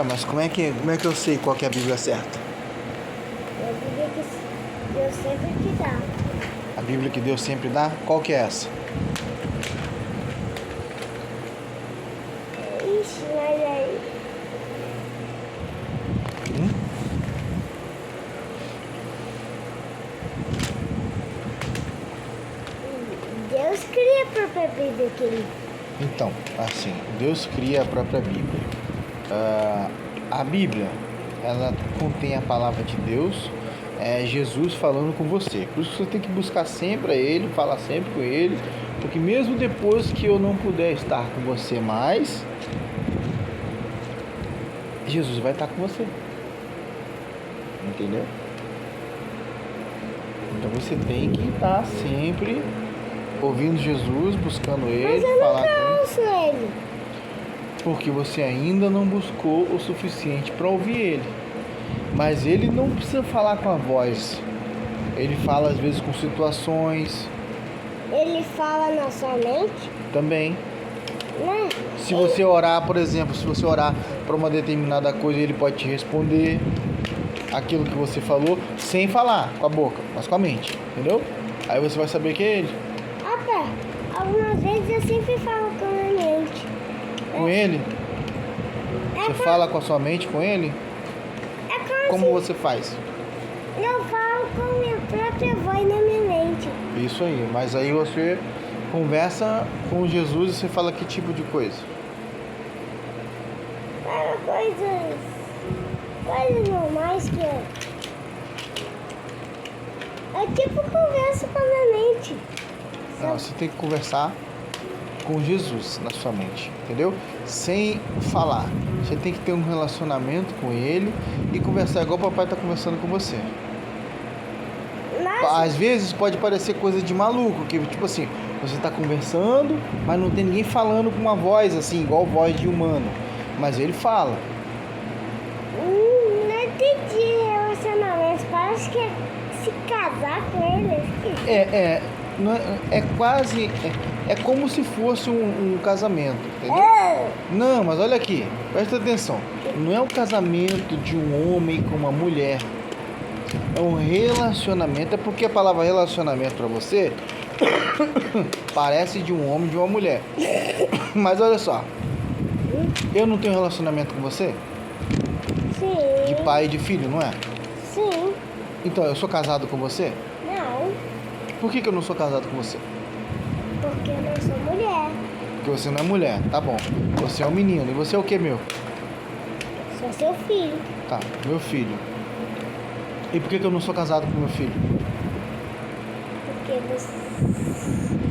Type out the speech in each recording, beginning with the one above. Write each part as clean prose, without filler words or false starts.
Mas como é que eu sei qual que é a Bíblia certa? A Bíblia que Deus sempre te dá. A Bíblia que Deus sempre dá? Qual que é essa? Ixi, mas aí... Deus cria a própria Bíblia que ele... Então, assim, Deus cria a própria Bíblia. A Bíblia, ela contém a palavra de Deus, é Jesus falando com você. Por isso que você tem que buscar sempre a Ele, falar sempre com Ele, porque mesmo depois que eu não puder estar com você mais, Jesus vai estar com você. Entendeu? Então você tem que estar sempre ouvindo Jesus, buscando Mas Ele, eu falar com Ele. não ouço ele. Porque você ainda não buscou o suficiente para ouvir Ele. Mas Ele não precisa falar com a voz. Ele fala às vezes com situações Ele fala na sua mente, também. né? Se você orar, por exemplo, se você orar para uma determinada coisa, Ele pode te responder aquilo que você falou, sem falar com a boca, mas com a mente, entendeu? Aí você vai saber que é Ele. Até, algumas vezes eu sempre falo com a minha mente. Com Ele? Você com- fala com a sua mente com Ele? como Como você faz? eu falo com a minha própria voz na minha mente. Isso aí, mas aí você conversa com Jesus e você fala que tipo de coisa? Para coisas normais que eu... É tipo conversa com a minha mente. Não, você tem que conversar com Jesus na sua mente, entendeu? Sem falar. Você tem que ter um relacionamento com Ele e conversar igual o papai está conversando com você. Mas Às vezes pode parecer coisa de maluco, que tipo assim, você está conversando, mas não tem ninguém falando com uma voz assim, igual voz de humano. Mas Ele fala. não entendi relacionamento. Parece que é se casar com ele. Não é quase, é como se fosse um casamento, entendeu? Não, mas olha aqui, presta atenção. Não é um casamento de um homem com uma mulher. É um relacionamento. É porque a palavra relacionamento para você parece de um homem e de uma mulher. Mas olha só, eu não tenho relacionamento com você? Sim. De pai e de filho, não é? Sim. Então, eu sou casado com você? Não. Por que eu não sou casado com você? Porque eu não sou mulher. Porque você não é mulher, tá bom. Você é um menino. E você é o que, meu? Sou seu filho. Tá, meu filho. E por que eu não sou casado com meu filho?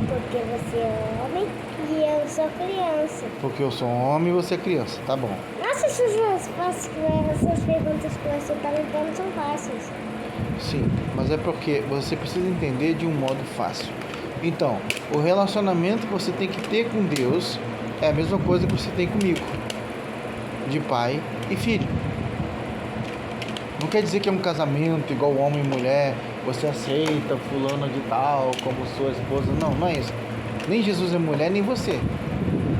Porque você é homem e eu sou criança. Porque eu sou homem e você é criança, tá bom. Nossa, essas perguntas que você está me dando são fáceis. Sim, mas é porque você precisa entender de um modo fácil. Então, o relacionamento que você tem que ter com Deus é a mesma coisa que você tem comigo. De pai e filho. Não quer dizer que é um casamento igual homem e mulher, você aceita fulano de tal como sua esposa. Não, não é isso. Nem Jesus é mulher, nem você.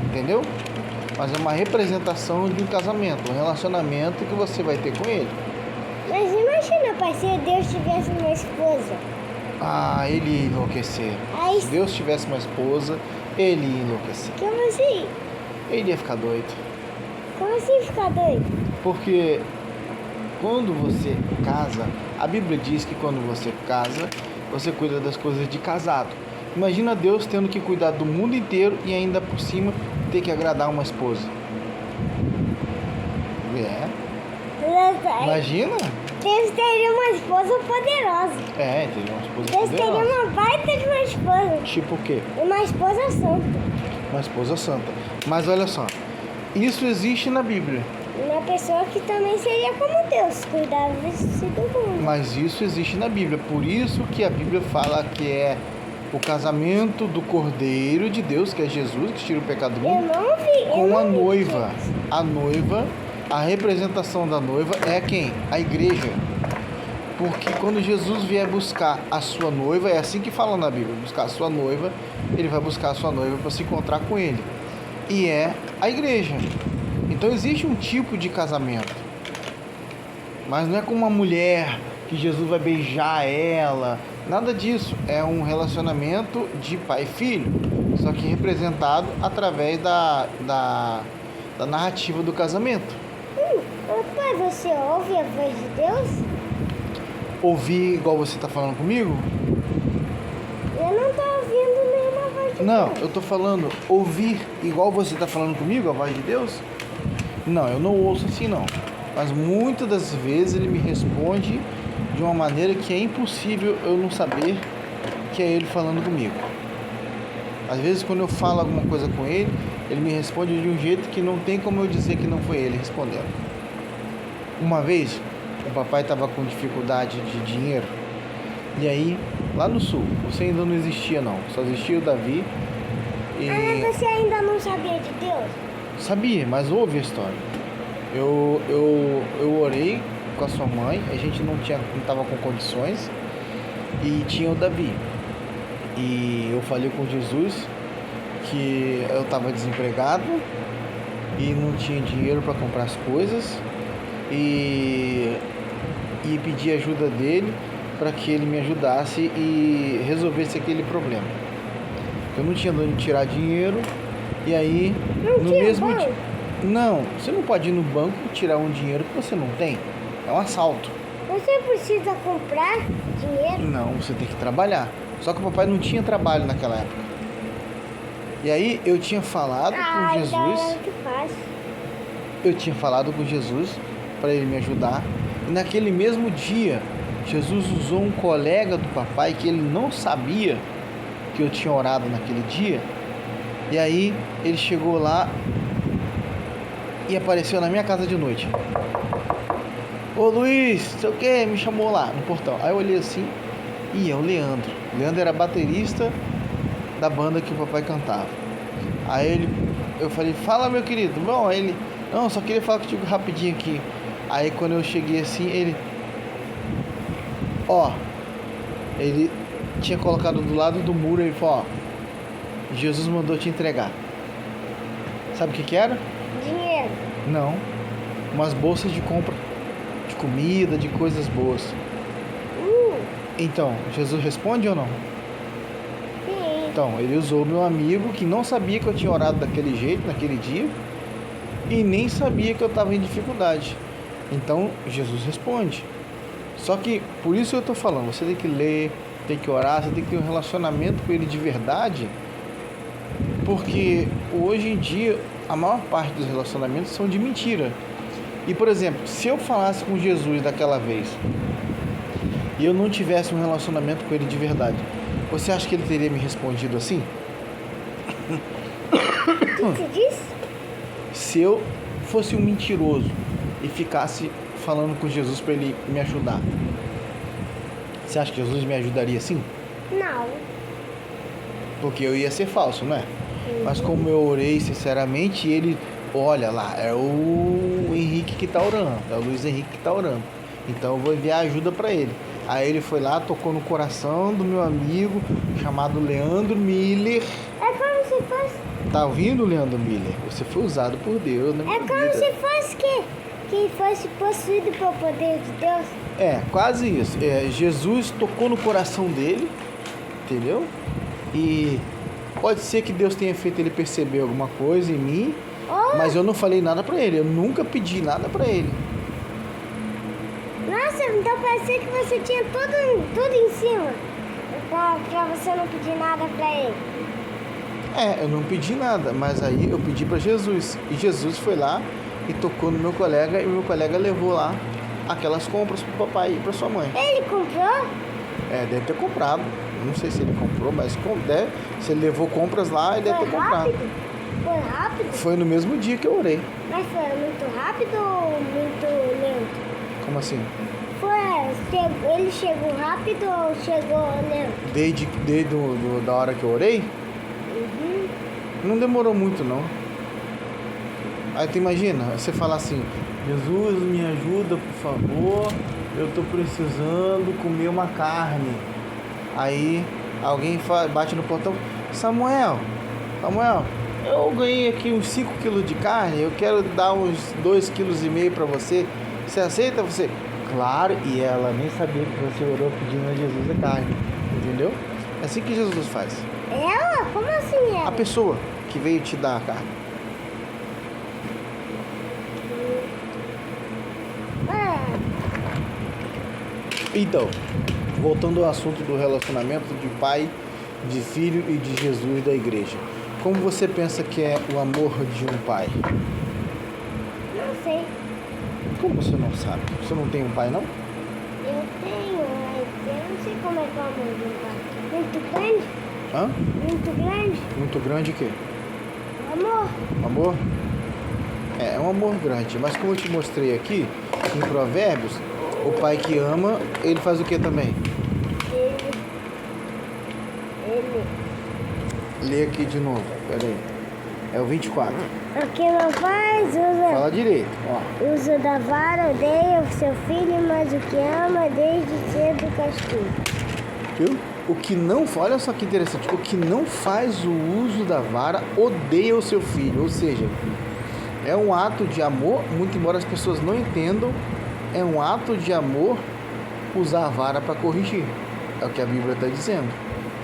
Entendeu? Mas é uma representação de um casamento, um relacionamento que você vai ter com ele. Mas imagina, pai, se Deus tivesse uma esposa. Ah, ele ia enlouquecer. Aí, Se Deus tivesse uma esposa, ele ia enlouquecer. como assim? Ele ia ficar doido. Como assim ficar doido? Porque quando você casa, a Bíblia diz que quando você casa, você cuida das coisas de casado. Imagina Deus tendo que cuidar do mundo inteiro e ainda por cima ter que agradar uma esposa. Imagina? Deus teria uma esposa poderosa. Teria uma esposa Deus teria poderosa. uma baita de uma esposa. Tipo o quê? E uma esposa santa. Uma esposa santa. Mas olha só, isso existe na Bíblia. Uma pessoa que também seria como Deus, cuidava do mundo. Mas isso existe na Bíblia. Por isso que a Bíblia fala que é o casamento do Cordeiro de Deus, que é Jesus, que tira o pecado do Eu mundo, não vi. com a noiva. A noiva, a representação da noiva é quem? A igreja. Porque quando Jesus vier buscar a sua noiva, é assim que fala na Bíblia, buscar a sua noiva, ele vai buscar a sua noiva para se encontrar com ele. E é a igreja. Então existe um tipo de casamento, mas não é com uma mulher que Jesus vai beijar ela, nada disso. É um relacionamento de pai e filho, só que representado através da narrativa do casamento. Pai, você ouve a voz de Deus? Ouvir igual você está falando comigo? Eu não tô ouvindo nenhuma voz de Não, Deus. eu tô falando ouvir igual você está falando comigo, a voz de Deus? Não, eu não ouço assim não. Mas muitas das vezes ele me responde de uma maneira que é impossível eu não saber que é ele falando comigo. Às vezes quando eu falo alguma coisa com ele, ele me responde de um jeito que não tem como eu dizer que não foi ele respondendo. Uma vez, o papai estava com dificuldade de dinheiro. E aí, lá no sul, você ainda não existia não, só existia o Davi. Mas você ainda não sabia de Deus? Sabia, mas ouve a história. Eu orei com a sua mãe, a gente não estava com condições e tinha o Davi. E eu falei com Jesus que eu estava desempregado e não tinha dinheiro para comprar as coisas e pedi ajuda dele para que ele me ajudasse e resolvesse aquele problema. Eu não tinha de onde tirar dinheiro e aí Não no tinha mesmo banco? dia. Não, você não pode ir no banco e tirar um dinheiro que você não tem. É um assalto. Você precisa comprar dinheiro? Não, você tem que trabalhar. Só que o papai não tinha trabalho naquela época. E aí eu tinha falado com Jesus. Ainda é que faz. Eu tinha falado com Jesus para ele me ajudar. E naquele mesmo dia, Jesus usou um colega do papai que ele não sabia que eu tinha orado naquele dia. E aí ele chegou lá e apareceu na minha casa de noite. Ô Luiz, sei o que, me chamou lá no portão. Aí eu olhei assim, e é o Leandro. O Leandro era baterista da banda que o papai cantava. Aí eu falei, fala meu querido. Bom, aí ele, não, só queria falar contigo rapidinho aqui. Aí quando eu cheguei assim, ele tinha colocado do lado do muro, ele falou, Jesus mandou te entregar. Sabe o que era? Dinheiro. Não, umas bolsas de compra, de comida, de coisas boas. Então, Jesus responde ou não? Sim. Então, ele usou meu amigo que não sabia que eu tinha orado daquele jeito, naquele dia, e nem sabia que eu estava em dificuldade. Então, Jesus responde. Só que, por isso eu estou falando, você tem que ler, tem que orar, você tem que ter um relacionamento com ele de verdade, porque hoje em dia, a maior parte dos relacionamentos são de mentira. E, por exemplo, se eu falasse com Jesus daquela vez, e eu não tivesse um relacionamento com ele de verdade, você acha que ele teria me respondido assim? O que você disse? Se eu fosse um mentiroso e ficasse falando com Jesus para ele me ajudar, você acha que Jesus me ajudaria assim? Não. Porque eu ia ser falso, não é? Mas como eu orei sinceramente, ele, olha lá, é o Henrique que está orando, é o Luiz Henrique que está orando. Então eu vou enviar ajuda para ele. Aí ele foi lá, tocou no coração do meu amigo chamado Leandro Miller. É como se fosse. Tá ouvindo, Leandro Miller? Você foi usado por Deus na minha É como vida. se fosse que fosse possuído pelo poder de Deus. É, quase isso. Jesus tocou no coração dele, entendeu? E pode ser que Deus tenha feito ele perceber alguma coisa em mim, mas eu não falei nada pra ele. Eu nunca pedi nada pra ele. Nossa, então parecia que você tinha tudo em cima. Pra você não pedir nada pra ele. Eu não pedi nada, mas aí eu pedi pra Jesus. E Jesus foi lá e tocou no meu colega, e meu colega levou lá aquelas compras pro papai e pra sua mãe. Ele comprou? Deve ter comprado. Não sei se ele comprou, mas se ele levou compras lá, ele deve ter comprado. Rápido? Foi rápido? Foi no mesmo dia que eu orei. Mas foi muito rápido ou muito lento? Como assim? Ele chegou rápido ou chegou lento? Desde da hora que eu orei? Não demorou muito, não. Aí tu imagina, você falar assim, Jesus, me ajuda, por favor, eu tô precisando comer uma carne. Aí alguém bate no portão, Samuel, eu ganhei aqui uns 5 quilos de carne, eu quero dar uns 2,5 kg para você. Você aceita? Você? Claro, e ela nem sabia que você orou pedindo a Jesus a carne, entendeu? É assim que Jesus faz. Ela? Como assim ela? A pessoa que veio te dar a carne. Então, voltando ao assunto do relacionamento de pai, de filho e de Jesus e da igreja. Como você pensa que é o amor de um pai? Não sei. Como você não sabe? Você não tem um pai, não? Eu tenho, mas eu não sei como é que é o amor de um pai. Muito grande? Hã? Muito grande? Muito grande o quê? Amor? Amor? É um amor grande. Mas como eu te mostrei aqui, em Provérbios, o pai que ama, ele faz o que também? Ele. Lê aqui de novo, peraí. É o 24. O que não faz, usa. Fala direito, ó. Usa da vara, odeia o seu filho, mas o que ama desde cedo castiga. Viu? O que não, olha só que interessante, o que não faz o uso da vara odeia o seu filho, ou seja, é um ato de amor, muito embora as pessoas não entendam, é um ato de amor usar a vara para corrigir, é o que a Bíblia está dizendo.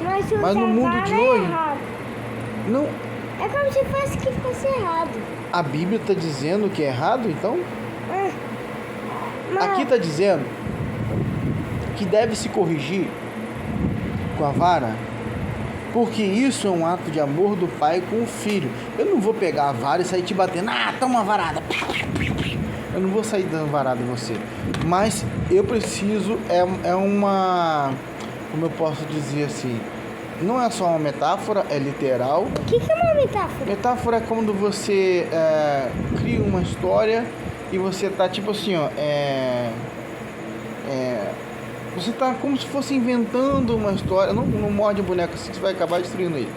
Mas no mundo de hoje, não, é como se fosse que fosse errado. A Bíblia está dizendo que é errado, então? Mas... Aqui está dizendo que deve se corrigir com a vara, porque isso é um ato de amor do pai com o filho. Eu não vou pegar a vara e sair te batendo, toma uma varada. Eu não vou sair dando varada em você. Mas eu preciso, é uma, como eu posso dizer assim, não é só uma metáfora, é literal. O que é uma metáfora? Metáfora é quando você cria uma história e você tá tipo assim, ó, você tá como se fosse inventando uma história. Não morde o boneco assim que você vai acabar destruindo ele.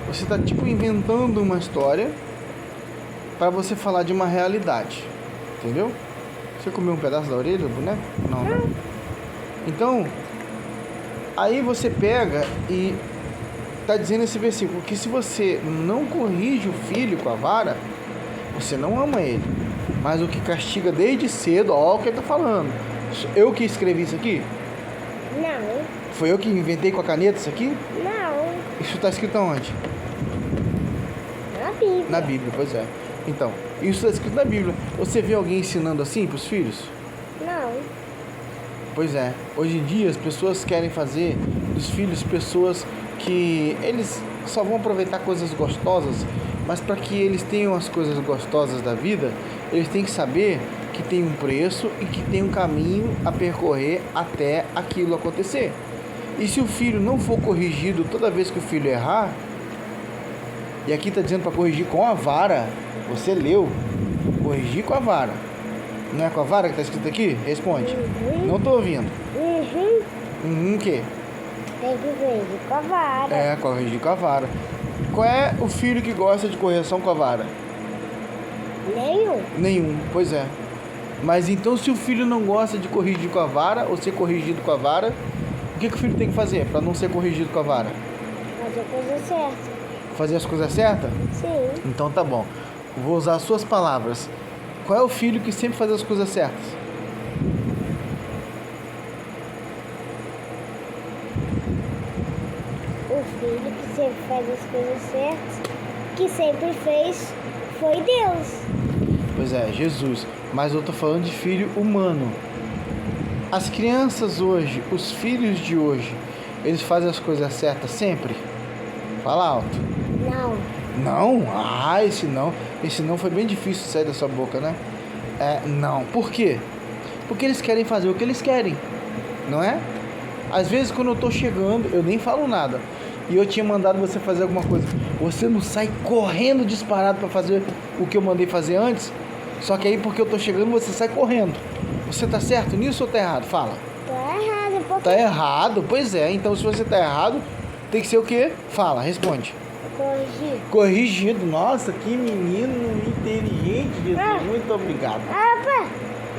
Você tá tipo inventando uma história para você falar de uma realidade. Entendeu? Você comeu um pedaço da orelha do boneco? Não, não. Então, aí você pega e tá dizendo esse versículo que se você não corrige o filho com a vara, você não ama ele. Mas o que castiga desde cedo, ó o que ele tá falando. Eu que escrevi isso aqui? Não. Foi eu que inventei com a caneta isso aqui? Não. Isso está escrito onde? Na Bíblia. Na Bíblia, pois é. Então, isso está escrito na Bíblia. Você vê alguém ensinando assim para os filhos? Não. Pois é. Hoje em dia as pessoas querem fazer dos filhos pessoas que eles só vão aproveitar coisas gostosas, mas para que eles tenham as coisas gostosas da vida, eles têm que saber que tem um preço e que tem um caminho a percorrer até aquilo acontecer. E se o filho não for corrigido toda vez que o filho errar, e aqui está dizendo para corrigir com a vara, você leu, corrigir com a vara. Não é com a vara que está escrito aqui? Responde. Não estou ouvindo. O quê? Tem que corrigir com a vara. Corrigir com a vara. Qual é o filho que gosta de correção com a vara? Nenhum, pois é. Mas então se o filho não gosta de corrigir com a vara ou ser corrigido com a vara, o que o filho tem que fazer para não ser corrigido com a vara? Fazer a coisa certa. Fazer as coisas certas? Sim. Então tá bom. Vou usar as suas palavras. Qual é o filho que sempre faz as coisas certas? O filho que sempre faz as coisas certas, que sempre fez, foi Deus. Pois é, Jesus. Mas eu tô falando de filho humano. As crianças hoje, os filhos de hoje, eles fazem as coisas certas sempre? Fala alto. Não. Não? Esse não foi bem difícil sair da sua boca, né? Não. Por quê? Porque eles querem fazer o que eles querem, não é? Às vezes quando eu tô chegando, eu nem falo nada, e eu tinha mandado você fazer alguma coisa, você não sai correndo disparado para fazer o que eu mandei fazer antes? Só que aí porque eu tô chegando, você sai correndo. Você tá certo nisso ou tá errado? Fala. Tá errado. Porque... Tá errado? Pois é. Então se você tá errado, tem que ser o quê? Fala, responde. Corrigir. Corrigido. Nossa, que menino inteligente, Jesus. Muito obrigado. Pá,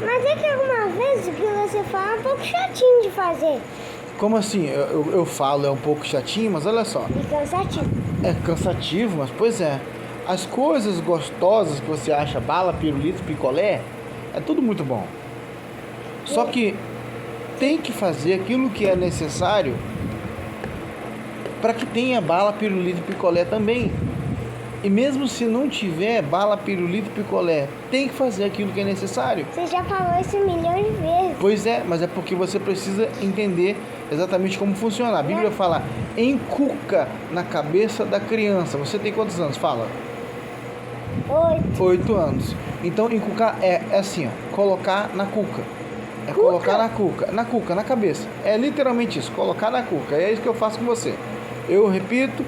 mas é que alguma vez o que você fala é um pouco chatinho de fazer. Como assim? Eu falo, é um pouco chatinho, mas olha só. E cansativo. É cansativo, mas pois é. As coisas gostosas que você acha, bala, pirulito, picolé, é tudo muito bom. Só que tem que fazer aquilo que é necessário para que tenha bala, pirulito e picolé também. E mesmo se não tiver bala, pirulito e picolé, tem que fazer aquilo que é necessário. Você já falou isso milhões de vezes. Pois é, mas é porque você precisa entender exatamente como funciona. A Bíblia fala, encuca na cabeça da criança. Você tem quantos anos? Fala. 8 anos. Então, encucar é assim, ó, colocar na cuca. É Cuca? colocar na cuca, na cabeça. É literalmente isso, colocar na cuca. É isso que eu faço com você. Eu repito,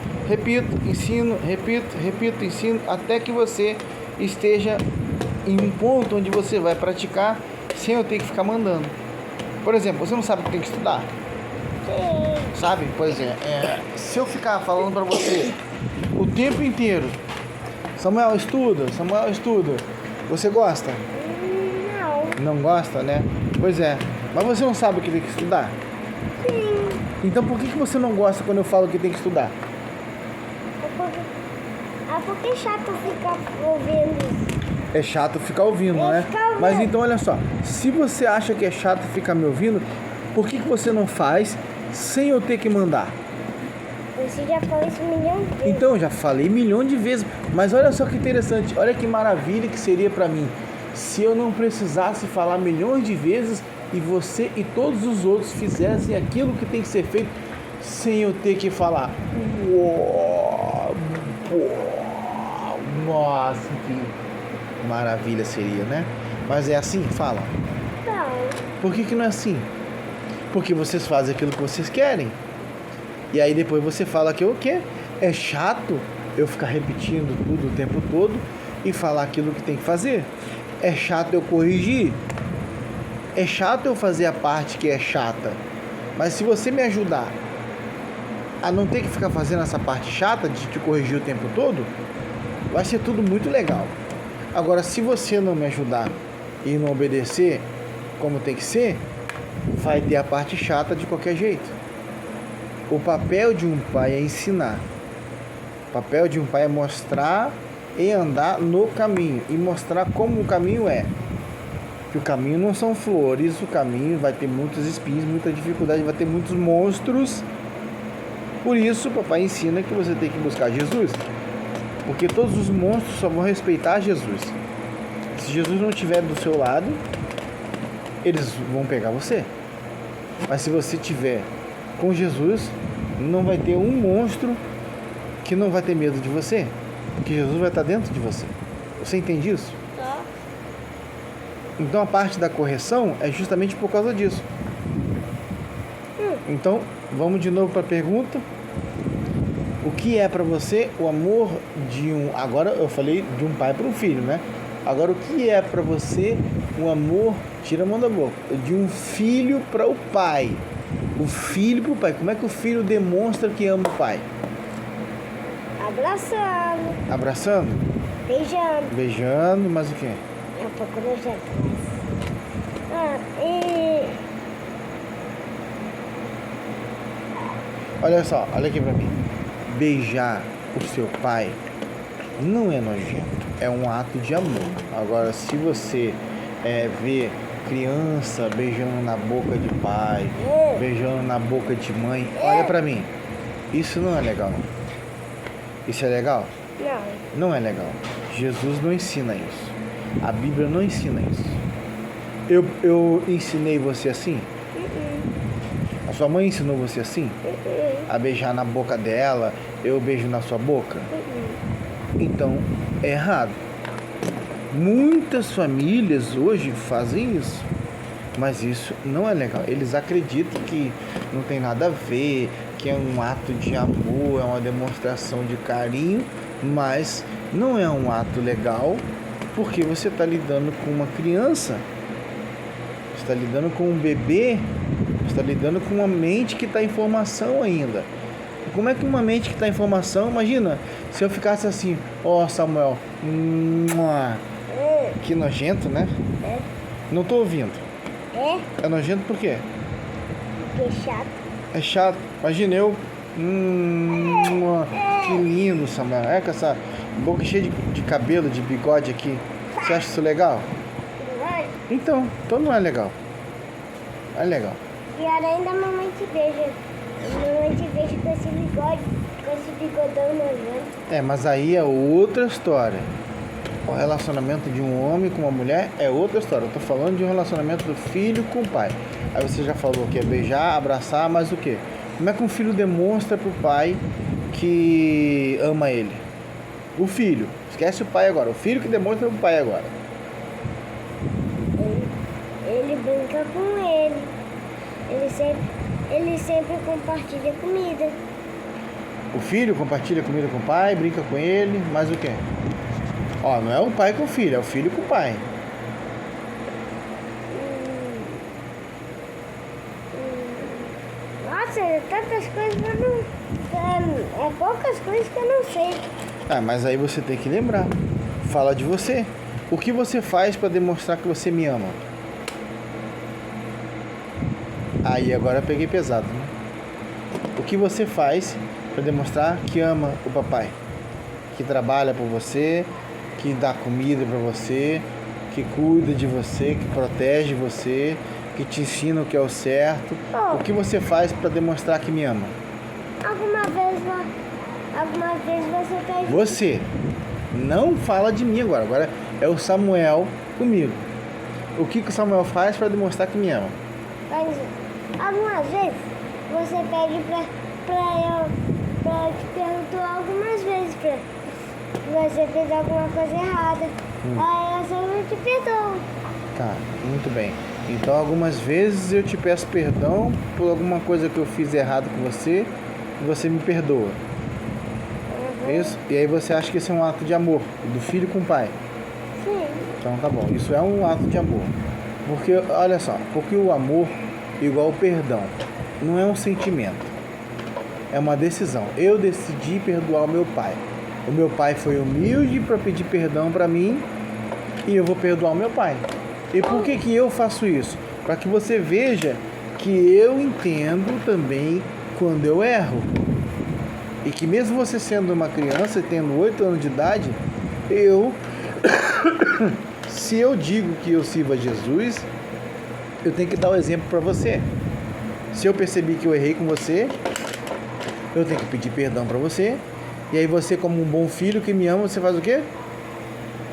ensino, repito, ensino, até que você esteja em um ponto onde você vai praticar sem eu ter que ficar mandando. Por exemplo, você não sabe que tem que estudar? Sim. Sabe? Pois é, se eu ficar falando pra você o tempo inteiro, Samuel, estuda, você gosta? Não. Não gosta, né? Pois é, mas você não sabe que tem que estudar? Sim. Então por que você não gosta quando eu falo que tem que estudar? Porque é chato ficar ouvindo isso. É chato ficar ouvindo, né? Ficar ouvindo. Mas então olha só, se você acha que é chato ficar me ouvindo, por que você não faz sem eu ter que mandar? Você já falou isso milhões de vezes. Então, eu já falei milhões de vezes, mas olha só que interessante, olha que maravilha que seria pra mim se eu não precisasse falar milhões de vezes e você e todos os outros fizessem aquilo que tem que ser feito sem eu ter que falar. Nossa, que maravilha seria, né? Mas é assim que fala. Não. Por que não é assim? Porque vocês fazem aquilo que vocês querem. E aí depois você fala que o quê? É chato eu ficar repetindo tudo o tempo todo e falar aquilo que tem que fazer. É chato eu corrigir. É chato eu fazer a parte que é chata. Mas se você me ajudar a não ter que ficar fazendo essa parte chata de te corrigir o tempo todo, vai ser tudo muito legal. Agora, se você não me ajudar e não obedecer como tem que ser, vai ter a parte chata de qualquer jeito. O papel de um pai é ensinar. O papel de um pai é mostrar e andar no caminho. E mostrar como o caminho é. Que o caminho não são flores, o caminho vai ter muitos espinhos, muita dificuldade, vai ter muitos monstros. Por isso, o papai ensina que você tem que buscar Jesus. Porque todos os monstros só vão respeitar Jesus. Se Jesus não estiver do seu lado, eles vão pegar você. Mas se você estiver com Jesus, não vai ter um monstro que não vai ter medo de você, porque Jesus vai estar dentro de você. Você entende isso? Tá. Então a parte da correção é justamente por causa disso. Então, vamos de novo para a pergunta. O que é para você o amor de um... Agora eu falei de um pai para um filho, né? Agora, o que é para você o amor, tira a mão da boca, de um filho para o pai? O filho para o pai. Como é que o filho demonstra que ama o pai? Abraçando. Abraçando? Beijando. Beijando, mas o quê? É um pouco nojento, mas... e... Olha só, olha aqui pra mim. Beijar o seu pai não é nojento, é um ato de amor. Agora, se você vê criança beijando na boca de pai, beijando na boca de mãe, olha pra mim. Isso não é legal, não. Isso é legal? Não. Não é legal. Jesus não ensina isso. A Bíblia não ensina isso. Eu ensinei você assim? A sua mãe ensinou você assim? A beijar na boca dela, eu beijo na sua boca? Então, é errado. Muitas famílias hoje fazem isso, mas isso não é legal. Eles acreditam que não tem nada a ver, que é um ato de amor, é uma demonstração de carinho, mas não é um ato legal, porque você está lidando com uma criança, você está lidando com um bebê, você está lidando com uma mente que está em formação ainda. Como é que uma mente que está em formação, imagina, se eu ficasse assim, ó Samuel, que nojento, né? É. Não tô ouvindo. É? É nojento por quê? Que chato. É chato. Imagina eu, que lindo, Samuel. É com essa boca cheia de cabelo, de bigode aqui. Você acha isso legal? Então não é legal. É legal. E ainda a mamãe te beija. A mamãe te beija com esse bigode, com esse bigodão nojento. Mas aí é outra história. O relacionamento de um homem com uma mulher é outra história. Eu tô falando de um relacionamento do filho com o pai. Aí você já falou que é beijar, abraçar, mas o quê? Como é que um filho demonstra pro pai que ama ele? O filho. Esquece o pai agora. O filho que demonstra pro pai agora. Ele brinca com ele. Ele sempre compartilha comida. O filho compartilha comida com o pai, brinca com ele, mas o quê? Não é o pai com o filho, é o filho com o pai. Nossa, é tantas coisas que eu não... É poucas coisas que eu não sei. Mas aí você tem que lembrar. Fala de você. O que você faz para demonstrar que você me ama? Aí agora eu peguei pesado, né? O que você faz para demonstrar que ama o papai? Que trabalha por você, que dá comida para você, que cuida de você, que protege você, que te ensina o que é o certo. O que você faz para demonstrar que me ama? Alguma vez você pede... Você. Não fala de mim agora. Agora é o Samuel comigo. O que o Samuel faz para demonstrar que me ama? Mas algumas vezes você pede pra eu te perguntar algumas vezes pra você fez alguma coisa errada. Aí eu só te perdoo. Tá, muito bem. Então algumas vezes eu te peço perdão por alguma coisa que eu fiz errado com você e você me perdoa. Isso? E aí você acha que isso é um ato de amor do filho com o pai? Sim. Então tá bom, isso é um ato de amor. Porque, olha só, porque o amor, igual o perdão, não é um sentimento, é uma decisão. Eu decidi perdoar o meu pai. O meu pai foi humilde para pedir perdão para mim e eu vou perdoar o meu pai. E por que eu faço isso? Para que você veja que eu entendo também quando eu erro. E que mesmo você sendo uma criança e tendo 8 anos de idade, se eu digo que eu sirvo a Jesus, eu tenho que dar o exemplo para você. Se eu percebi que eu errei com você, eu tenho que pedir perdão para você. E aí você, como um bom filho que me ama, você faz o quê?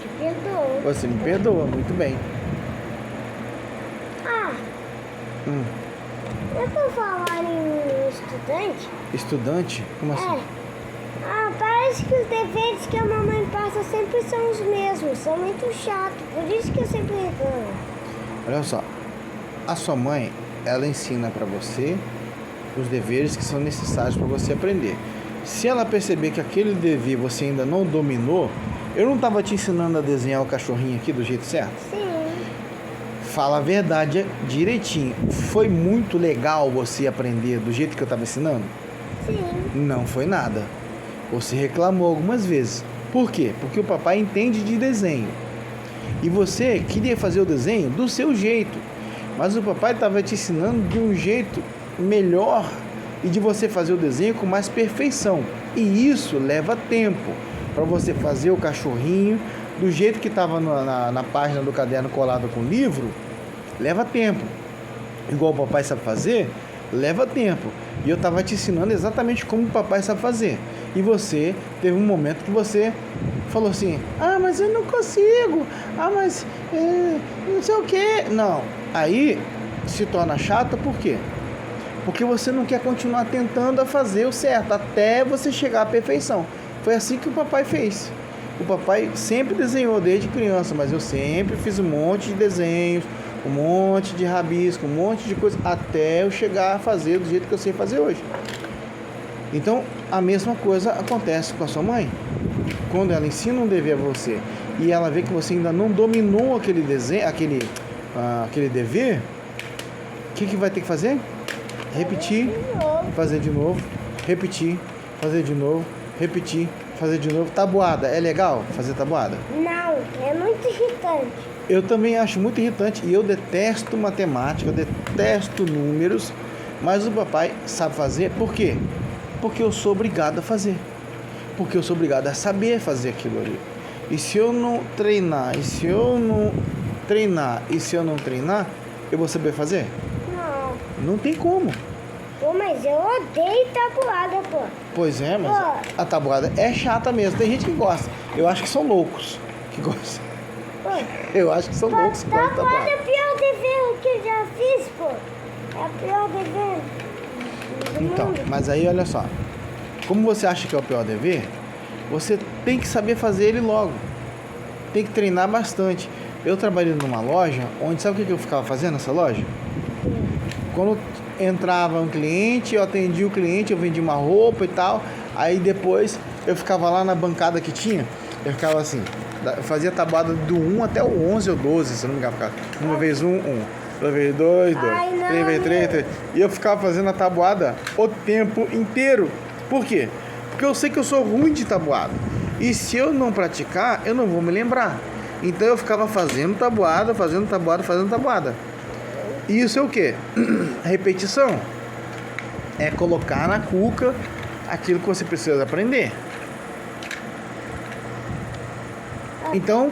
Te perdoo. Você me perdoa, muito bem. Eu tô falando em estudante. Estudante? Como assim? Parece que os deveres que a mamãe passa sempre são os mesmos. São muito chatos. Por isso que eu sempre reclamo. Olha só. A sua mãe, ela ensina para você os deveres que são necessários para você aprender. Se ela perceber que aquele dever você ainda não dominou, eu não estava te ensinando a desenhar o cachorrinho aqui do jeito certo? Sim. Fala a verdade direitinho. Foi muito legal você aprender do jeito que eu estava ensinando? Sim. Não foi nada. Você reclamou algumas vezes. Por quê? Porque o papai entende de desenho. E você queria fazer o desenho do seu jeito. Mas o papai estava te ensinando de um jeito melhor e de você fazer o desenho com mais perfeição. E isso leva tempo para você fazer o cachorrinho do jeito que estava na página do caderno colado com o livro. Leva tempo. Igual o papai sabe fazer, leva tempo. E eu estava te ensinando exatamente como o papai sabe fazer. E você teve um momento que você falou assim: mas eu não consigo. Mas não sei o quê. Não. Aí se torna chato, por quê? Porque você não quer continuar tentando a fazer o certo até você chegar à perfeição. Foi assim que o papai fez. O papai sempre desenhou desde criança, mas eu sempre fiz um monte de desenhos, um monte de rabisco, um monte de coisa, até eu chegar a fazer do jeito que eu sei fazer hoje. Então, a mesma coisa acontece com a sua mãe. Quando ela ensina um dever a você e ela vê que você ainda não dominou aquele desenho, aquele dever, o que vai ter que fazer? Repetir, fazer de novo, repetir, fazer de novo, repetir, fazer de novo. Tabuada, é legal fazer tabuada? Não, é muito irritante. Eu também acho muito irritante e eu detesto matemática, eu detesto números, mas o papai sabe fazer. Por quê? Porque eu sou obrigado a fazer. Porque eu sou obrigado a saber fazer aquilo ali. E se eu não treinar, eu vou saber fazer? Não. Não tem como. Pô, mas eu odeio tabuada, pô. Pois é, mas a tabuada é chata mesmo. Tem gente que gosta. Eu acho que são loucos que gostam. Pô, Eu acho que são loucos que gostam de tabuada tabuada. é o pior dever que eu já fiz, pô. É o pior dever do Então, mundo. mas aí olha só. Como você acha que é o pior dever, você tem que saber fazer ele logo. Tem que treinar bastante. Eu trabalhei numa loja onde, sabe o que eu ficava fazendo nessa loja? Quando entrava um cliente, eu atendia o cliente, eu vendia uma roupa e tal. Aí depois eu ficava lá na bancada que tinha, eu ficava assim, eu fazia tabuada do 1 até o 11 ou 12, se eu não me engano. Uma vez 1, 1. Uma vez 2, 2. Ai, não, 3 vezes 3, 3. E eu ficava fazendo a tabuada o tempo inteiro. Por quê? Porque eu sei que eu sou ruim de tabuada. E se eu não praticar, eu não vou me lembrar. Então eu ficava fazendo tabuada. E isso é o quê? Repetição. É colocar na cuca aquilo que você precisa aprender. Então,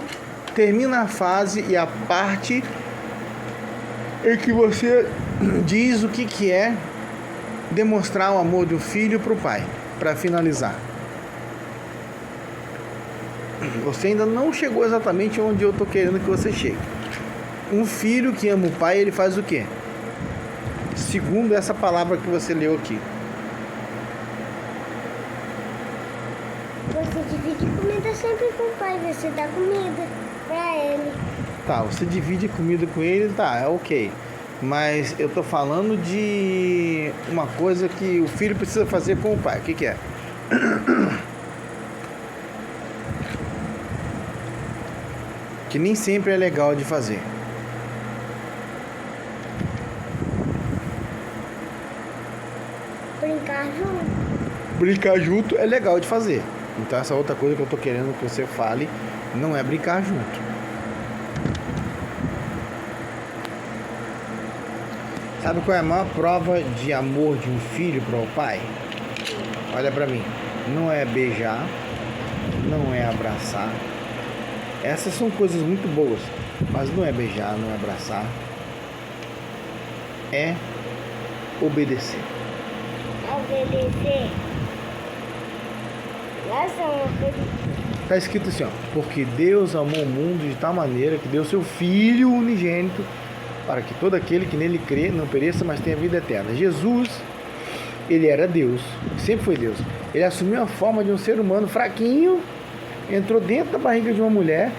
termina a fase e a parte em que você diz o que é demonstrar o amor do filho para o pai, para finalizar. Você ainda não chegou exatamente onde eu estou querendo que você chegue. Um filho que ama o pai, ele faz o quê? Segundo essa palavra que você leu aqui. Você divide comida sempre com o pai, você dá comida pra ele. Tá, você divide comida com ele, tá, é ok. Mas eu tô falando de uma coisa que o filho precisa fazer com o pai. O que é? Que nem sempre é legal de fazer. Brincar junto. Brincar junto é legal de fazer. Então essa outra coisa que eu tô querendo que você fale não é brincar junto. Sabe qual é a maior prova de amor de um filho para o pai? Olha pra mim. Não é beijar, não é abraçar. Essas são coisas muito boas, mas não é beijar, não é abraçar. É obedecer. Obedecer. Nossa, uma coisa. Está escrito assim, ó, porque Deus amou o mundo de tal maneira que deu seu Filho unigênito para que todo aquele que nele crê não pereça, mas tenha vida eterna. Jesus, ele era Deus, sempre foi Deus. Ele assumiu a forma de um ser humano fraquinho, entrou dentro da barriga de uma mulher,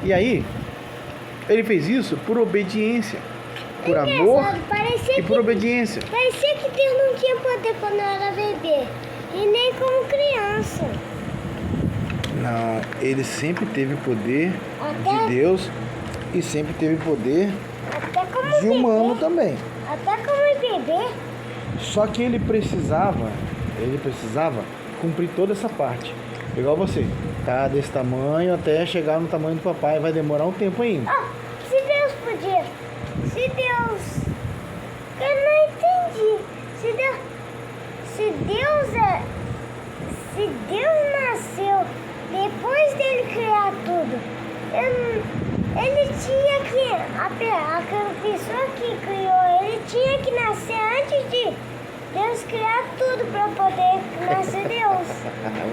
e aí, ele fez isso por obediência, por amor e por obediência. Parecia que Deus não tinha poder quando eu era bebê, e nem como criança. Não, ele sempre teve poder Até- de Deus e sempre teve poder Até como de humano bebê. também. Até como bebê. Só que ele precisava cumprir toda essa parte. Igual você, tá desse tamanho até chegar no tamanho do papai, vai demorar um tempo ainda. Ah, se Deus podia. Se Deus. Eu não entendi. Se Deus nasceu depois dele criar tudo, ele tinha que. Aquela pessoa que criou ele tinha que nascer antes de Deus criar tudo para poder nascer Deus.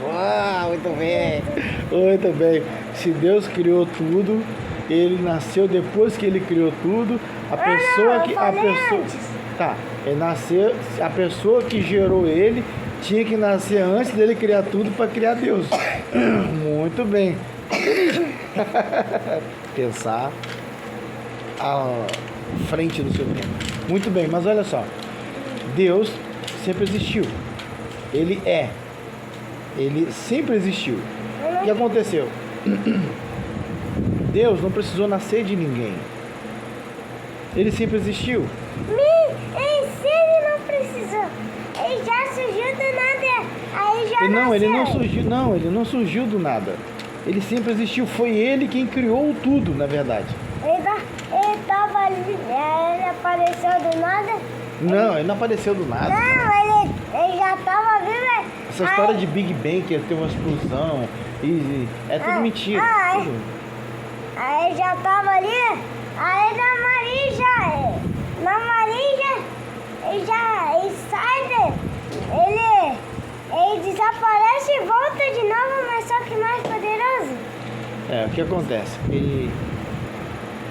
Uau, muito bem. Muito bem. Se Deus criou tudo, ele nasceu depois que ele criou tudo. A pessoa que gerou ele tinha que nascer antes dele criar tudo para criar Deus. Muito bem. Pensar à frente do seu tempo. Muito bem, mas olha só. Deus sempre existiu. Ele é. Ele sempre existiu. O que aconteceu? Deus não precisou nascer de ninguém. Ele sempre existiu. Se ele não precisou, ele já surgiu do nada. Aí já Ele não surgiu do nada. Ele sempre existiu. Foi ele quem criou tudo, na verdade. Ele tava ali, ele apareceu do nada. Não, ele não apareceu do nada. Não, ele já tava vivo. Essa história de Big Bang, que ia ter uma explosão, e é tudo mentira. Tudo. Aí já tava ali, aí na Maria ele sai, ele desaparece e volta de novo, mas só que mais poderoso. O que acontece?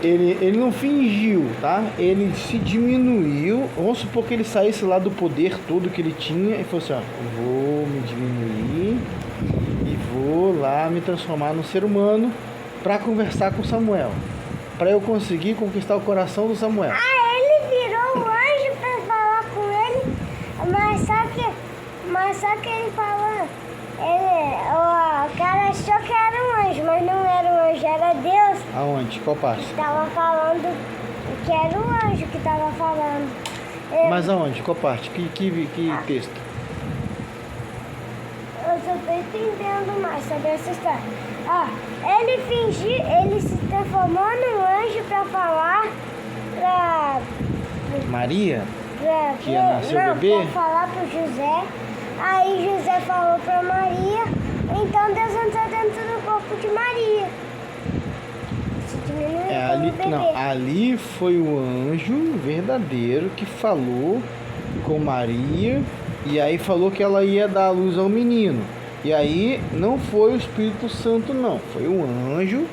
Ele não fingiu, tá? Ele se diminuiu. Vamos supor que ele saísse lá do poder todo que ele tinha e fosse, ó, vou me diminuir e vou lá me transformar num ser humano para conversar com Samuel, para eu conseguir conquistar o coração do Samuel. Ele virou um anjo para falar com ele, mas só que ele falou, o cara achou que era um anjo, mas não era um anjo, era Deus. Aonde? Qual parte? Estava falando que era o anjo que estava falando. Mas aonde? Qual parte? Que texto? Eu só estou entendendo mais sobre essa história. Ele se transformou num anjo para falar para Maria? Que ia nascer o bebê? Para falar para José. Aí José falou para Maria, então Deus entrou dentro do corpo de Maria. Se diminuiu ali foi o anjo verdadeiro que falou com Maria e aí falou que ela ia dar a luz ao menino. E aí não foi o Espírito Santo não, foi um anjo.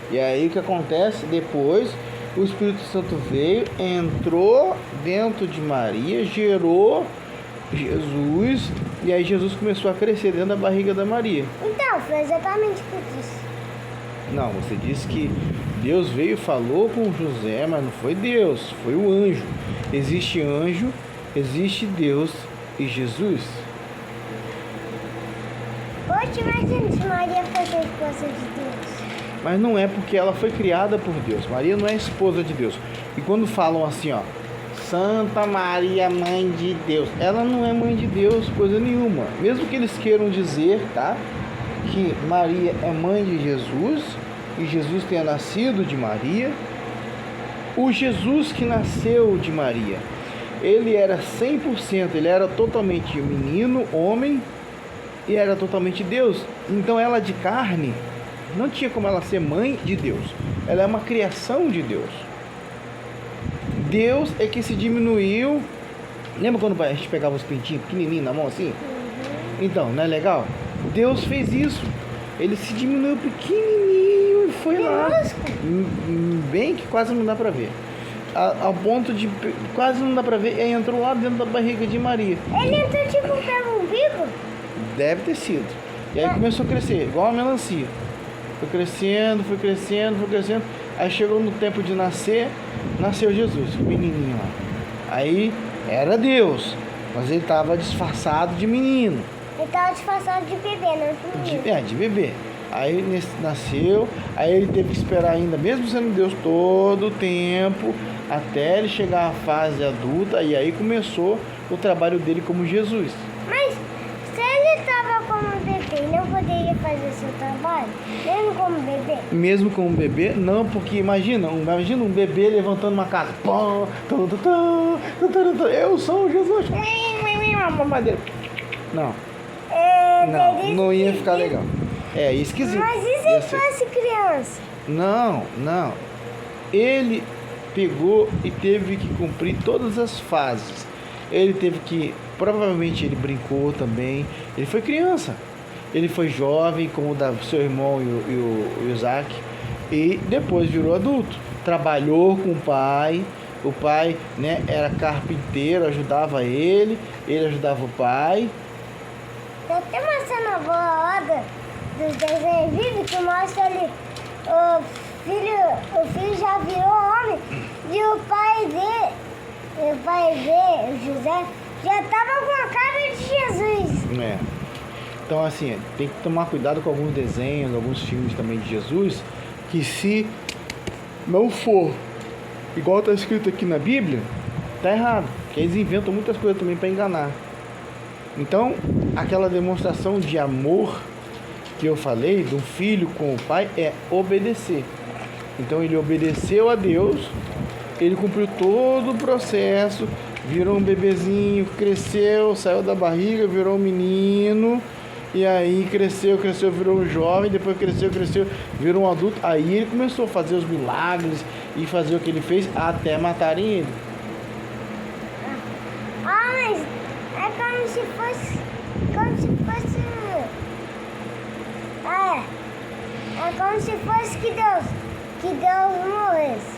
E aí o que acontece? Depois o Espírito Santo veio, entrou dentro de Maria, gerou Jesus, e aí Jesus começou a crescer dentro da barriga da Maria. Então, foi exatamente o que eu disse. Não, você disse que Deus veio e falou com José, mas não foi Deus, foi o anjo. Existe anjo, existe Deus e Jesus. Poxa, imagina se Maria fosse a esposa de Deus. Mas não é porque ela foi criada por Deus. Maria não é esposa de Deus. E quando falam assim, ó, Santa Maria, mãe de Deus, ela não é mãe de Deus, coisa nenhuma. Mesmo que eles queiram dizer, tá, que Maria é mãe de Jesus e Jesus tenha nascido de Maria, o Jesus que nasceu de Maria, ele era 100%, ele era totalmente menino, homem, e era totalmente Deus. Então ela de carne, não tinha como ela ser mãe de Deus. Ela é uma criação de Deus. Deus é que se diminuiu. Lembra quando a gente pegava os pintinhos pequenininhos na mão assim? Então, não é legal? Deus fez isso. Ele se diminuiu pequenininho e foi lá. Bem que quase não dá pra ver. Ao ponto de quase não dá pra ver. E aí entrou lá dentro da barriga de Maria. Ele entrou tipo pelo umbigo? Deve ter sido. E aí começou a crescer, igual uma melancia. Foi crescendo, foi crescendo, foi crescendo. Aí chegou no tempo de nascer, nasceu Jesus, o menininho lá. Aí era Deus, mas ele estava disfarçado de menino. Ele estava disfarçado de bebê, não de menino. De bebê. Aí nasceu, aí ele teve que esperar ainda, mesmo sendo Deus, todo o tempo, até ele chegar à fase adulta, e aí começou o trabalho dele como Jesus. Mas se ele estava como bebê, ele não poderia fazer seu trabalho, mesmo como bebê? Mesmo como bebê, não, porque imagina um bebê levantando uma casa. Eu sou Jesus. Não ia ficar legal. É esquisito. Mas e se fosse criança? Não. Ele pegou e teve que cumprir todas as fases. Ele teve que, provavelmente ele brincou também. Ele foi criança. Ele foi jovem, como o da seu irmão e o Isaac. E depois virou adulto. Trabalhou com o pai. O pai, né, era carpinteiro, ajudava ele ajudava o pai. Tem até uma cena boa lá dos desenhos vivos que mostra ali o filho já virou homem e o pai dele, o José, já estava com a cara de Jesus. É. Então assim, tem que tomar cuidado com alguns desenhos, alguns filmes também de Jesus, que se não for igual está escrito aqui na Bíblia, tá errado. Porque eles inventam muitas coisas também para enganar. Então, aquela demonstração de amor que eu falei, do filho com o pai, é obedecer. Então ele obedeceu a Deus, ele cumpriu todo o processo, virou um bebezinho, cresceu, saiu da barriga, virou um menino. E aí cresceu, virou um jovem, depois cresceu, virou um adulto. Aí ele começou a fazer os milagres e fazer o que ele fez até matarem ele. Mas é como se fosse. É como se fosse que Deus morresse.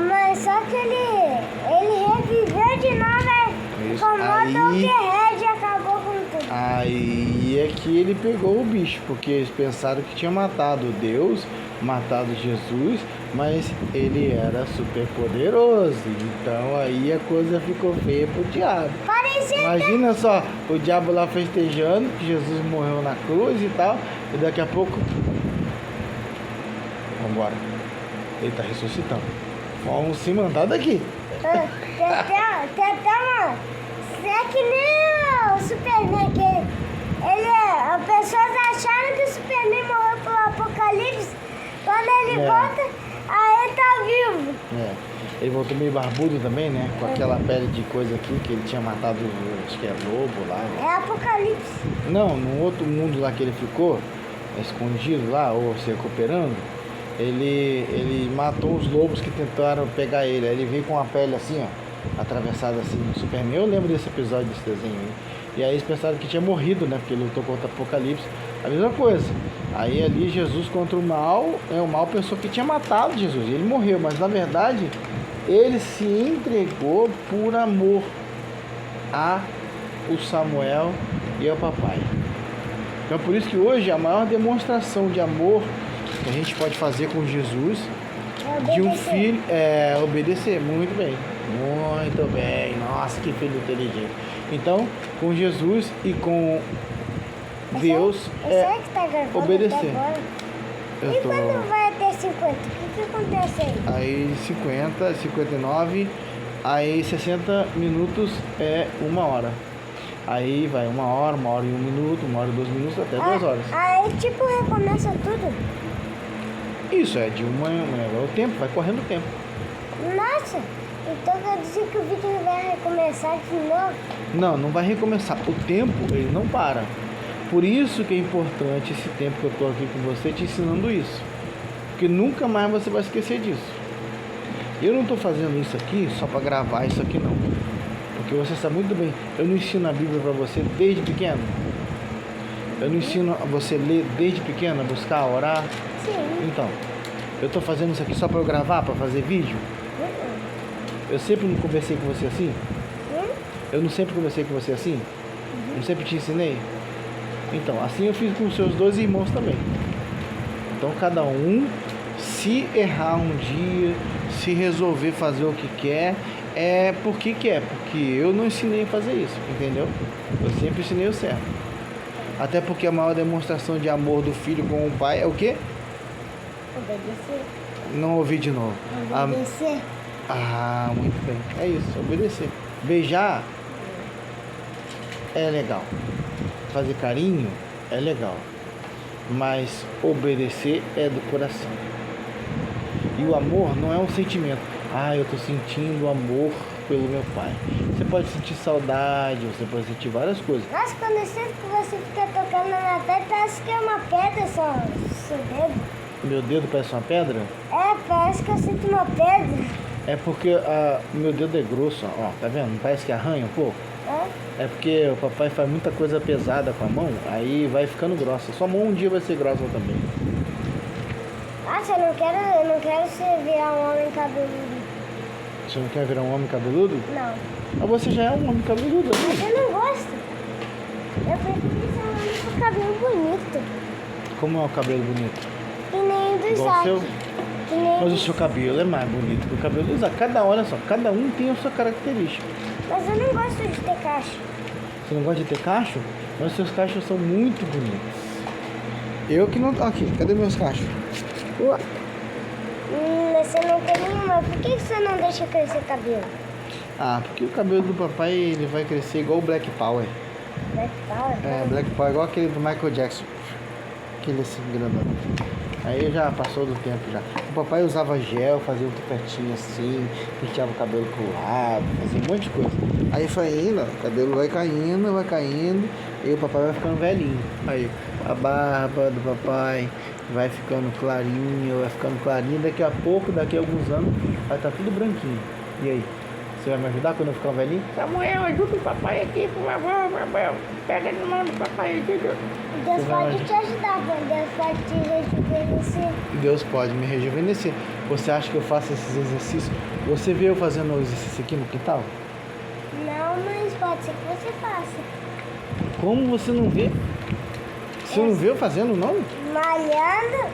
Mas só que ele reviveu de novo, como Motorhead e acabou com tudo. Aí é que ele pegou o bicho, porque eles pensaram que tinha matado Deus, matado Jesus, mas ele era super poderoso. Então aí a coisa ficou feia pro diabo. Imagina só, o diabo lá festejando que Jesus morreu na cruz e tal, e daqui a pouco... Vambora. Ele tá ressuscitando. Vamos se mandar daqui. Tem até uma... É que nem o Superman, que as pessoas acharam que o Superman morreu pelo Apocalipse. Quando ele volta, aí ele tá vivo. Ele voltou meio barbudo também, né? Com aquela pele de coisa aqui, que ele tinha matado, acho que é lobo lá. Né? É Apocalipse. Não, no outro mundo lá que ele ficou, escondido lá, ou se recuperando, ele matou os lobos que tentaram pegar ele. Aí ele veio com a pele assim, ó, atravessada assim no Superman. Eu lembro desse episódio, desse desenho aí. E aí eles pensaram que tinha morrido, né? Porque ele lutou contra o Apocalipse. A mesma coisa. Aí ali Jesus contra o mal, o mal pensou que tinha matado Jesus. Ele morreu, mas na verdade ele se entregou por amor a o Samuel e ao papai. Então por isso que hoje a maior demonstração de amor que a gente pode fazer com Jesus, de um filho, é obedecer. Muito bem, nossa, que filho inteligente. Então, com Jesus e com Deus é obedecer. E quando vai até 50, o que acontece aí? Aí 50, 59, aí 60 minutos é 1 hora. Aí vai 1 hora, 1 hora e 1 minuto, 1 hora e 2 minutos, até 2 horas. Aí tipo recomeça tudo? Isso, é de o tempo, vai correndo o tempo. Nossa, então quer dizer que o vídeo vai recomeçar de novo? Não, não vai recomeçar. O tempo, ele não para. Por isso que é importante esse tempo que eu estou aqui com você te ensinando isso. Porque nunca mais você vai esquecer disso. Eu não estou fazendo isso aqui só para gravar isso aqui não. Porque você sabe muito bem, eu não ensino a Bíblia para você desde pequeno. Eu não ensino a você ler desde pequeno, a buscar, a orar. Sim. Então, eu estou fazendo isso aqui só para eu gravar, para fazer vídeo? Eu sempre não conversei com você assim? Eu não sempre conversei com você assim? Não sempre te ensinei? Então, assim eu fiz com os seus 2 irmãos também. Então, cada um, se errar um dia, se resolver fazer o que quer, é porque quer. Porque eu não ensinei a fazer isso, entendeu? Eu sempre ensinei o certo. Até porque a maior demonstração de amor do filho com o pai é o quê? Obedecer. Não ouvi de novo. Obedecer. Muito bem. É isso, obedecer. Beijar é legal. Fazer carinho é legal. Mas obedecer é do coração. E o amor não é um sentimento. Eu tô sentindo amor pelo meu pai. Você pode sentir saudade, você pode sentir várias coisas. Nossa, quando eu sinto que você fica tocando na minha pele, parece que é uma pedra só, seu dedo. Meu dedo parece uma pedra? Parece que eu sinto uma pedra. É porque meu dedo é grosso, ó, tá vendo? Parece que arranha um pouco. É porque o papai faz muita coisa pesada com a mão, aí vai ficando grossa. Sua mão um dia vai ser grossa também. Nossa, eu não quero virar um homem cabeludo. Você não quer virar um homem cabeludo? Não. Mas você já é um homem cabeludo, Mas assim. eu não gosto. Eu prefiro ser um homem com cabelo bonito. Como é o cabelo bonito? Que nem o do Igual o seu? Isaac. Que nem Mas o seu cabelo é mais bonito que o cabelo do Isaac. Olha só, cada um tem a sua característica. Mas eu não gosto de ter cacho. Você não gosta de ter cacho? Mas seus cachos são muito bonitos. Eu que não... Aqui, cadê meus cachos? Você não tem nenhuma. Por que você não deixa crescer cabelo? Porque o cabelo do papai ele vai crescer igual o Black Power. Black Power? Black Power igual aquele do Michael Jackson. Aquele assim, grandão. Aí já passou do tempo já. O papai usava gel, fazia um tupetinho assim, penteava o cabelo pro lado, fazia um monte de coisa. Aí foi indo, ó, o cabelo vai caindo, e o papai vai ficando velhinho. Aí a barba do papai vai ficando clarinho, daqui a pouco, daqui a alguns anos, vai estar tudo branquinho. E aí? Você vai me ajudar quando eu ficar velhinho? Samuel, ajuda o papai aqui, por favor, papai. Pega na mão do papai aqui. Deus pode te ajudar, Deus pode te rejuvenescer. Deus pode me rejuvenescer. Você acha que eu faço esses exercícios? Você vê eu fazendo o exercício aqui no quintal? Não, mas pode ser que você faça. Como você não vê? Você não vê eu fazendo, não? Malhando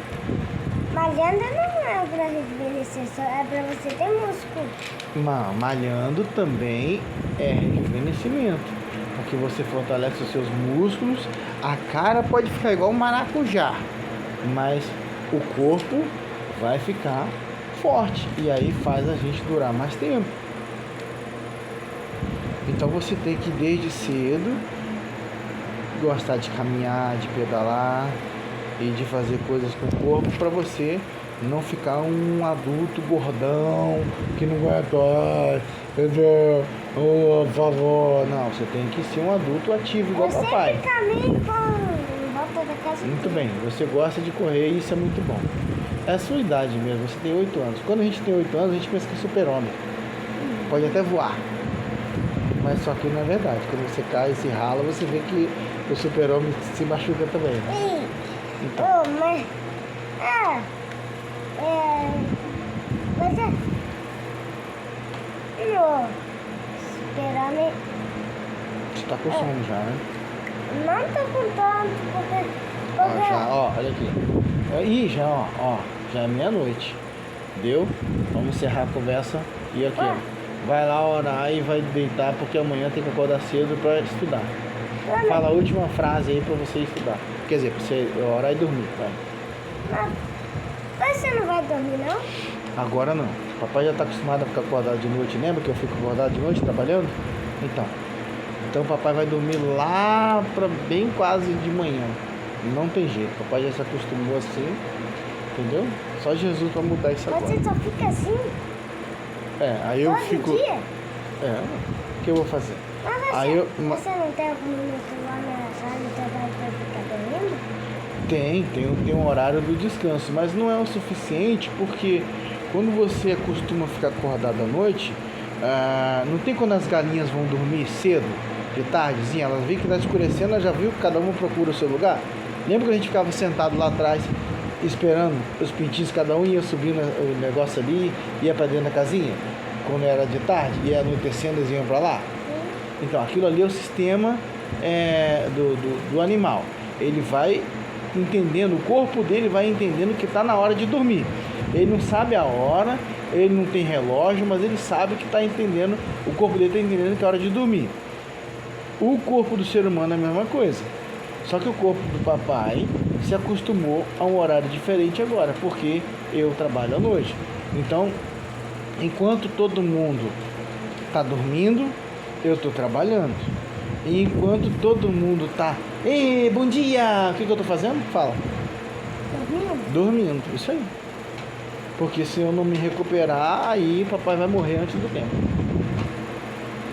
não é pra rejuvenescer, só é pra você ter músculo. Malhando também é rejuvenescimento. Porque você fortalece os seus músculos, a cara pode ficar igual um maracujá, mas o corpo vai ficar forte e aí faz a gente durar mais tempo. Então você tem que desde cedo gostar de caminhar, de pedalar e de fazer coisas com o corpo para você não ficar um adulto gordão que não aguenta, por favor. Não, você tem que ser um adulto ativo igual o papai. Você também volta da casa. Muito bem, você gosta de correr e isso é muito bom. É a sua idade mesmo, você tem 8 anos. Quando a gente tem 8 anos, a gente pensa que é super-homem. Pode até voar. Mas só que não é verdade. Quando você cai e se rala, você vê que o super-homem se machuca também. Né? Então. Mas no super-homem. Você tá com sono já, né? Não tô com tanto, porque olha aqui. Já é meia-noite. Deu? Vamos encerrar a conversa e aqui, ó. Vai lá orar e vai deitar, porque amanhã tem que acordar cedo para estudar. Fala a última frase aí para você estudar. Quer dizer, para você orar e dormir, vai. Mas você não vai dormir, não? Agora não. Papai já está acostumado a ficar acordado de noite. Lembra que eu fico acordado de noite trabalhando? Então papai vai dormir lá para bem quase de manhã. Não tem jeito. Papai já se acostumou assim, entendeu? Só Jesus para mudar isso agora. Você só fica assim? Aí eu todo fico. Dia? O que eu vou fazer? Mas você não tem algum minuto lá na sala do trabalho para ficar dormindo? Tem um horário do descanso, mas não é o suficiente porque quando você costuma ficar acordado à noite, não tem quando as galinhas vão dormir cedo, de tardezinha, elas veem que está escurecendo, elas já viu que cada uma procura o seu lugar? Lembra que a gente ficava sentado lá atrás esperando os pintinhos, cada um ia subindo o negócio ali, ia para dentro da casinha, quando era de tarde, ia anoitecendo, eles iam para lá? Sim. Então aquilo ali é o sistema do animal. Ele vai entendendo, o corpo dele vai entendendo que está na hora de dormir. Ele não sabe a hora, ele não tem relógio, mas ele sabe que está entendendo, o corpo dele está entendendo que é hora de dormir. O corpo do ser humano é a mesma coisa. Só que o corpo do papai se acostumou a um horário diferente agora, porque eu trabalho à noite. Então, enquanto todo mundo está dormindo, eu estou trabalhando. E enquanto todo mundo está... Ei, bom dia! O que eu estou fazendo? Fala. Dormindo, isso aí. Porque se eu não me recuperar, aí papai vai morrer antes do tempo.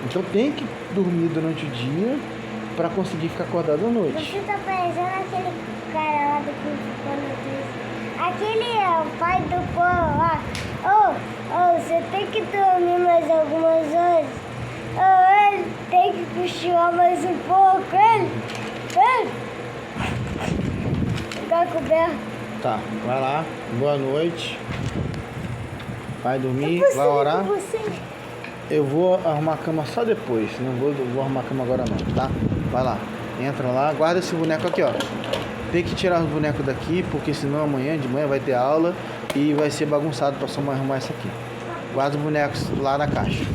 Então tem que dormir durante o dia para conseguir ficar acordado à noite. Você tá parecendo aquele cara lá do que ficou no aquele é o pai do povo lá. Você tem que dormir mais algumas horas. Ele tem que cochilar mais um pouco. Ele. Ficar coberto. Tá, vai lá. Boa noite. Vai dormir, vai orar. Eu vou arrumar a cama só depois. Não vou arrumar a cama agora não, tá? Vai lá. Entra lá. Guarda esse boneco aqui, ó. Tem que tirar os bonecos daqui, porque senão amanhã de manhã vai ter aula e vai ser bagunçado pra sua mãe arrumar isso aqui. Guarda os bonecos lá na caixa.